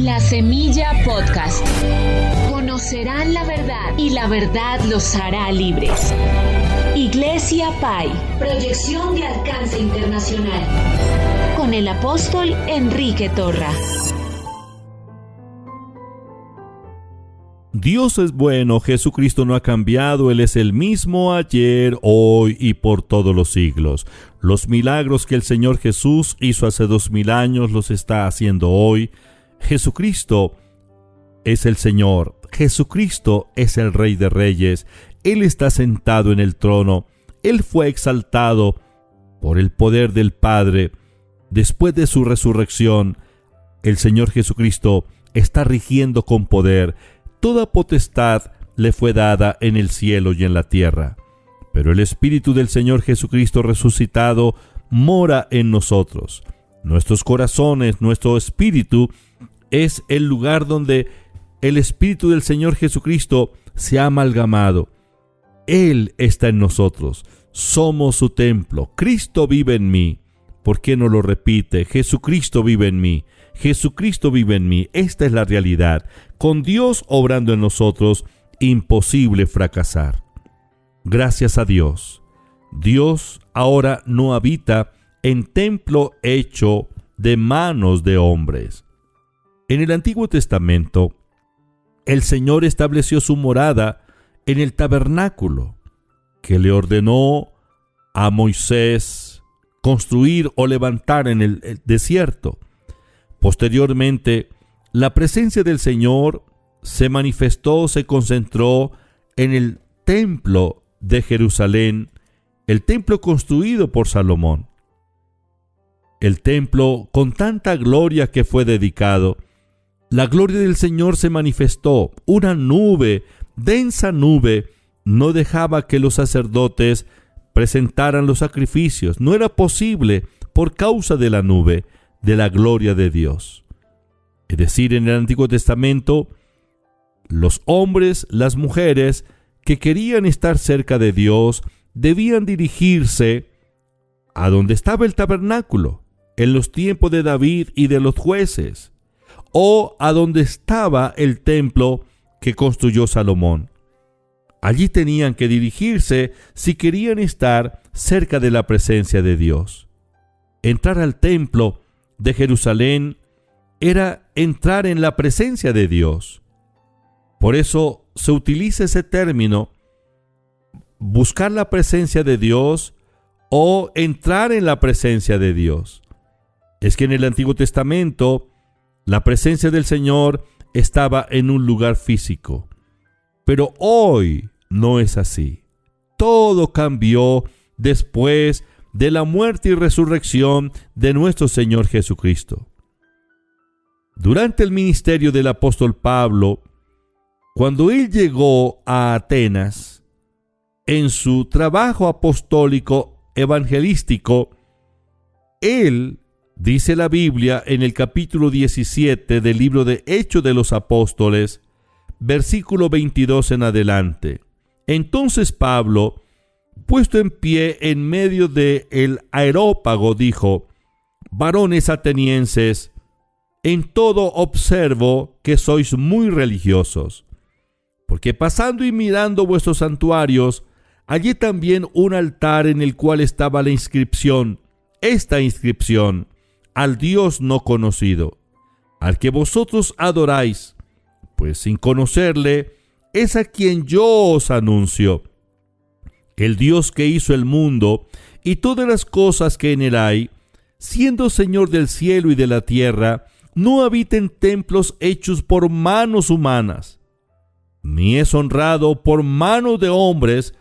La Semilla Podcast. Conocerán la verdad y la verdad los hará libres. Iglesia Pai. Proyección de alcance internacional. Con el apóstol Enrique Torra. Dios es bueno, Jesucristo no ha cambiado, Él es el mismo ayer, hoy y por todos los siglos. Los milagros que el Señor Jesús hizo hace 2000 años los está haciendo hoy. Jesucristo es el Señor, Jesucristo es el Rey de Reyes, Él está sentado en el trono, Él fue exaltado por el poder del Padre. Después de su resurrección, el Señor Jesucristo está rigiendo con poder. Toda potestad le fue dada en el cielo y en la tierra. Pero el Espíritu del Señor Jesucristo resucitado mora en nosotros. Nuestros corazones, nuestro espíritu, es el lugar donde el Espíritu del Señor Jesucristo se ha amalgamado. Él está en nosotros. Somos su templo. Cristo vive en mí. ¿Por qué no lo repite? Jesucristo vive en mí. Jesucristo vive en mí. Esta es la realidad. Con Dios obrando en nosotros, imposible fracasar. Gracias a Dios. Dios ahora no habita en templo hecho de manos de hombres. En el Antiguo Testamento, el Señor estableció su morada en el tabernáculo, que le ordenó a Moisés construir o levantar en el desierto. Posteriormente, la presencia del Señor se manifestó, se concentró en el templo de Jerusalén, el templo construido por Salomón. El templo con tanta gloria que fue dedicado, la gloria del Señor se manifestó. Una nube, densa nube, no dejaba que los sacerdotes presentaran los sacrificios. No era posible por causa de la nube, de la gloria de Dios. Es decir, en el Antiguo Testamento, los hombres, las mujeres que querían estar cerca de Dios debían dirigirse a donde estaba el tabernáculo, en los tiempos de David y de los jueces, o a donde estaba el templo que construyó Salomón. Allí tenían que dirigirse si querían estar cerca de la presencia de Dios. Entrar al templo de Jerusalén era entrar en la presencia de Dios. Por eso se utiliza ese término, buscar la presencia de Dios o entrar en la presencia de Dios. Es que en el Antiguo Testamento la presencia del Señor estaba en un lugar físico. Pero hoy no es así. Todo cambió después de la muerte y resurrección de nuestro Señor Jesucristo. Durante el ministerio del apóstol Pablo, cuando él llegó a Atenas, en su trabajo apostólico evangelístico, él, dice la Biblia en el capítulo 17 del libro de Hechos de los Apóstoles, versículo 22 en adelante. Entonces Pablo, puesto en pie en medio del areópago, dijo: varones atenienses, en todo observo que sois muy religiosos, porque pasando y mirando vuestros santuarios, hallé también un altar en el cual estaba la inscripción, esta inscripción: al Dios no conocido, al que vosotros adoráis, pues sin conocerle, es a quien yo os anuncio. El Dios que hizo el mundo y todas las cosas que en él hay, siendo Señor del cielo y de la tierra, no habita en templos hechos por manos humanas, ni es honrado por manos de hombres,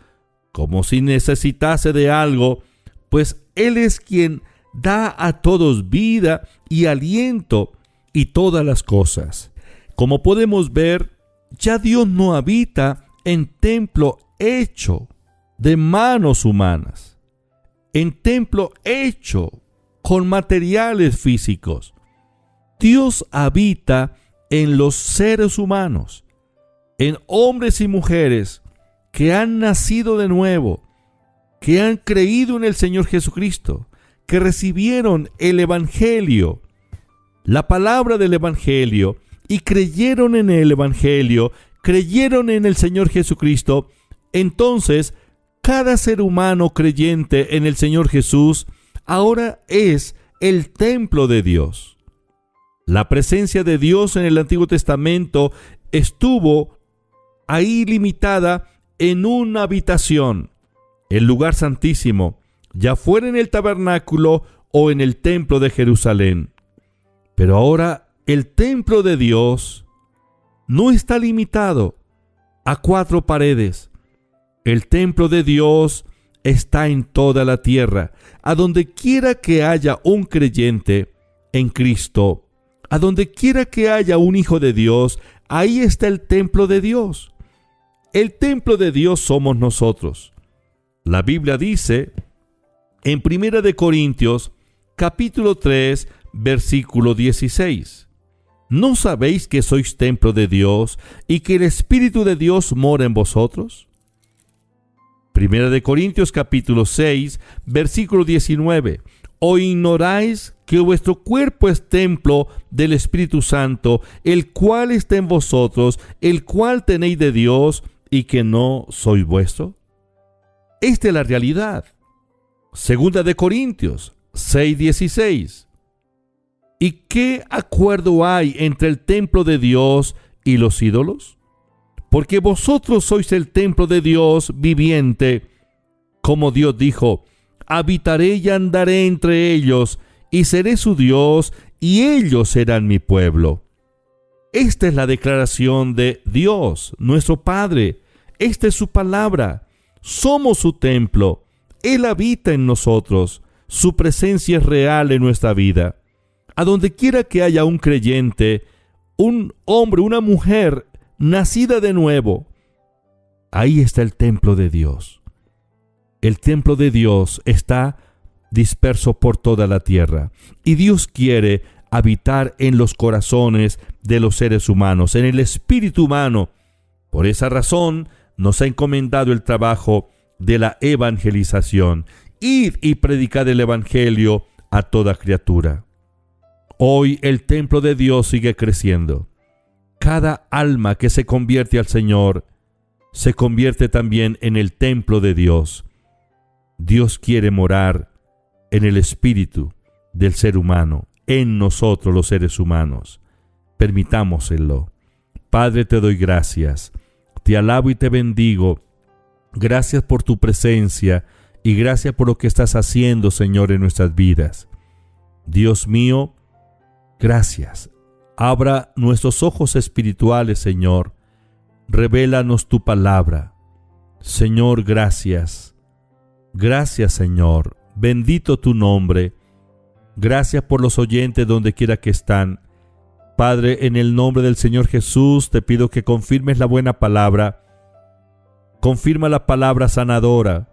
como si necesitase de algo, pues Él es quien da a todos vida y aliento y todas las cosas. Como podemos ver, ya Dios no habita en templo hecho de manos humanas, en templo hecho con materiales físicos. Dios habita en los seres humanos, en hombres y mujeres que han nacido de nuevo, que han creído en el Señor Jesucristo, que recibieron el Evangelio la palabra del Evangelio y creyeron en el Evangelio, creyeron en el Señor Jesucristo, entonces cada ser humano creyente en el Señor Jesús ahora es el templo de Dios. La presencia de Dios en el Antiguo Testamento estuvo ahí limitada en una habitación, el lugar santísimo, ya fuera en el tabernáculo o en el templo de Jerusalén. Pero ahora el templo de Dios no está limitado a 4 paredes. El templo de Dios está en toda la tierra, a donde quiera que haya un creyente en Cristo, a donde quiera que haya un hijo de Dios, ahí está el templo de Dios. El templo de Dios somos nosotros. La Biblia dice en 1 Corintios, capítulo 3, versículo 16: ¿No sabéis que sois templo de Dios y que el Espíritu de Dios mora en vosotros? 1 Corintios, capítulo 6, versículo 19: ¿O ignoráis que vuestro cuerpo es templo del Espíritu Santo, el cual está en vosotros, el cual tenéis de Dios, y que no sois vuestro? Esta es la realidad. 2 Corintios 6:16. ¿Y qué acuerdo hay entre el templo de Dios y los ídolos? Porque vosotros sois el templo de Dios viviente. Como Dios dijo: habitaré y andaré entre ellos, y seré su Dios, y ellos serán mi pueblo. Esta es la declaración de Dios, nuestro Padre. Esta es su palabra. Somos su templo. Él habita en nosotros. Su presencia es real en nuestra vida. A donde quiera que haya un creyente, un hombre, una mujer nacida de nuevo, ahí está el templo de Dios. El templo de Dios está disperso por toda la tierra, y Dios quiere habitar en los corazones de los seres humanos, en el espíritu humano. Por esa razón nos ha encomendado el trabajo de la evangelización. Id y predicad el evangelio a toda criatura. Hoy el templo de Dios sigue creciendo. Cada alma que se convierte al Señor se convierte también en el templo de Dios. Dios quiere morar en el espíritu del ser humano, en nosotros los seres humanos. Permitámoslo. Padre, te doy gracias. Te alabo y te bendigo. Gracias por tu presencia y gracias por lo que estás haciendo, Señor, en nuestras vidas. Dios mío, gracias. Abra nuestros ojos espirituales, Señor. Revélanos tu palabra. Señor, gracias. Gracias, Señor. Bendito tu nombre. Gracias por los oyentes donde quiera que están. Padre, en el nombre del Señor Jesús, te pido que confirmes la buena palabra. Confirma la palabra sanadora.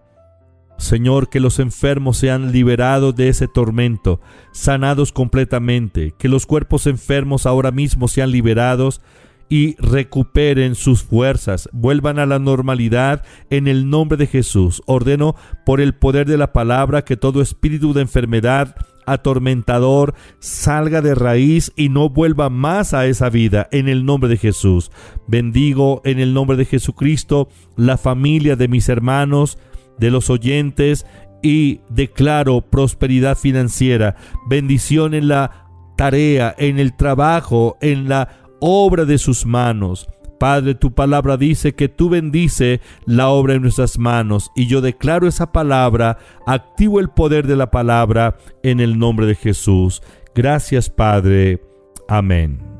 Señor, que los enfermos sean liberados de ese tormento, sanados completamente. Que los cuerpos enfermos ahora mismo sean liberados y recuperen sus fuerzas, vuelvan a la normalidad en el nombre de Jesús. Ordeno por el poder de la palabra que todo espíritu de enfermedad atormentador salga de raíz y no vuelva más a esa vida en el nombre de Jesús. Bendigo en el nombre de Jesucristo la familia de mis hermanos, de los oyentes, y declaro prosperidad financiera, bendición en la tarea, en el trabajo, en la obra de sus manos. Padre, tu palabra dice que tú bendices la obra en nuestras manos, y yo declaro esa palabra, activo el poder de la palabra en el nombre de Jesús. Gracias, Padre. Amén.